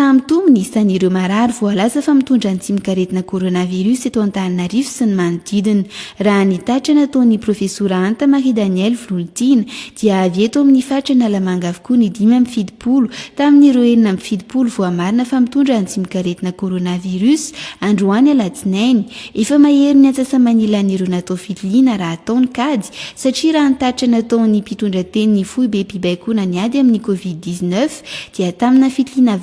samy tomony isan'ireo marary voalaza fa mitondra antsimikaretina koronavirus eto Antananarivo sy ny manodidina. Raha ny tatra nataon'ny profesora Anta Marie Daniel Volontina dia avy eto amin'ny fatrana Alamanga avokoa ny 5 tamin'ireo 4 voamarina fa mitondra antsimikaretina koronavirus androany alatsinainy. Efa mahery ny antsasaman'ilan'ireo natao fitiliana raha ataony kady satria raha ny tatra nataon'ny mpitondra teny ny fohy be mpibaikona niady amin'ny Covid-19 dia tamina fitiliana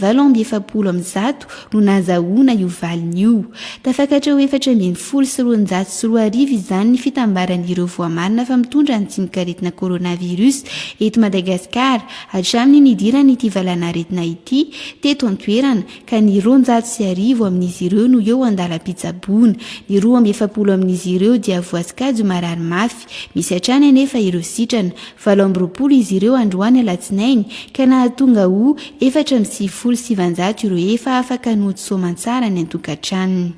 770 no nazahoana io valiny io. Tafakatra ho 470 izany ny fitambaran'ireo voamarina fa mitondra antsimikaretina koronavirus eto Madagasikara hatramin'ny nidirany ity valanaretina ity teto an-toerana ka ny 210 amin'izy ireo no eo andalam-pitsaboana. Ny 70 amin'izy ireo dia voasikajo marary mafy, misy hatrany anefa ireo sitrana. 7 izy ireo androany alatsinainy ka nahatonga ho 407 ireo efa afaka noty soamantsara ny an-tokantranony.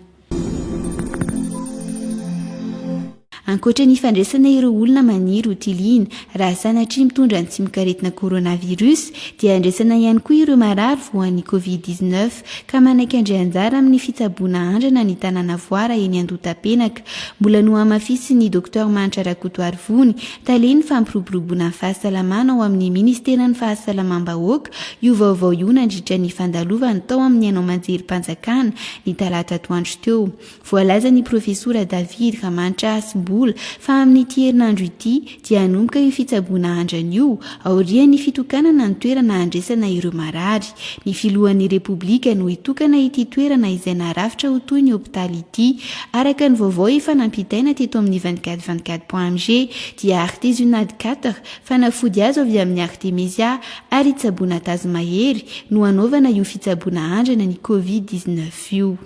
Ankoatra ny fandraisana ireo olona maniry ho tiliana raha sanatria mitondra antsimikaretina koronavirus dia andraisana ihany koa ireo marary voan'ny Covid-19 ka manaiky andray anjara amin'ny fitsaboana andrana ny tanàna voara eny Andotapenaka. Mbola no hamafisy ny Dr Manitra Rakoto Arivony taleny fampiroboroboana ny fahasalamana ao amin'ny Ministeran'ny Fahasalamam-bahoaka io vaovao io nandritra ny fandalovany tao amin'ny Anao Manjery-Panjakana ny talata atoandro teo. Voalaza ny profesora David Ramanitra Asimbola fa amin'ity herinandro ity dia hanomboka io fitsaboana andrana io aorian'ny fitokanana ny toerana andraisana ireo marary. Ny filohan'ny Repoblika no hitokana ity toerana izay narafitra ho toy ny hopitaly ity. Araka ny vaovao efa nampitaina teto amin'ny 24/24.mg dia Artesiunade 4 fanafody azo avy amin'ny Artemisia ary tsaboana tazomahery no anaovana io fitsaboana andrana ny Covid-19 io.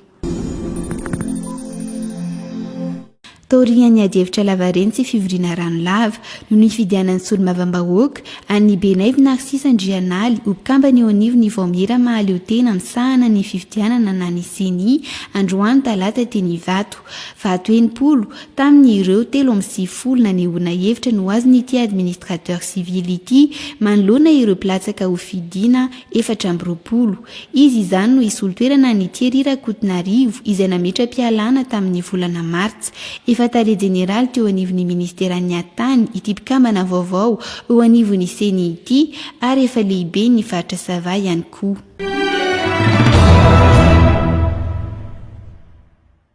Taorian'ny adievitra lavareny sy fivoriana rano lava no nifidianan'ny solomavambahoaka an'ny Benaive Narcisse Andrianaly upikambany eo anivony Vaomira mahaleo tena misahana ny fifidianana na ny seni androany talata teny Ivato. Vato 80 tamin'ny ireo 30 nanehoana hevitra no azony ity administrateur civil ity manoloana ireo platsaka ho fidiana 420. Izy izany no isolo-toerana ny Thierry Rakotonarivo izay nametra-pialana tamin'ny volana Martsa. Fatale General teo anivon'ny Ministeran'ny Tany ity mpikambana vaovao eo anivon'ny seni ity ary efa lehibe ny faritra Sava ihany koa.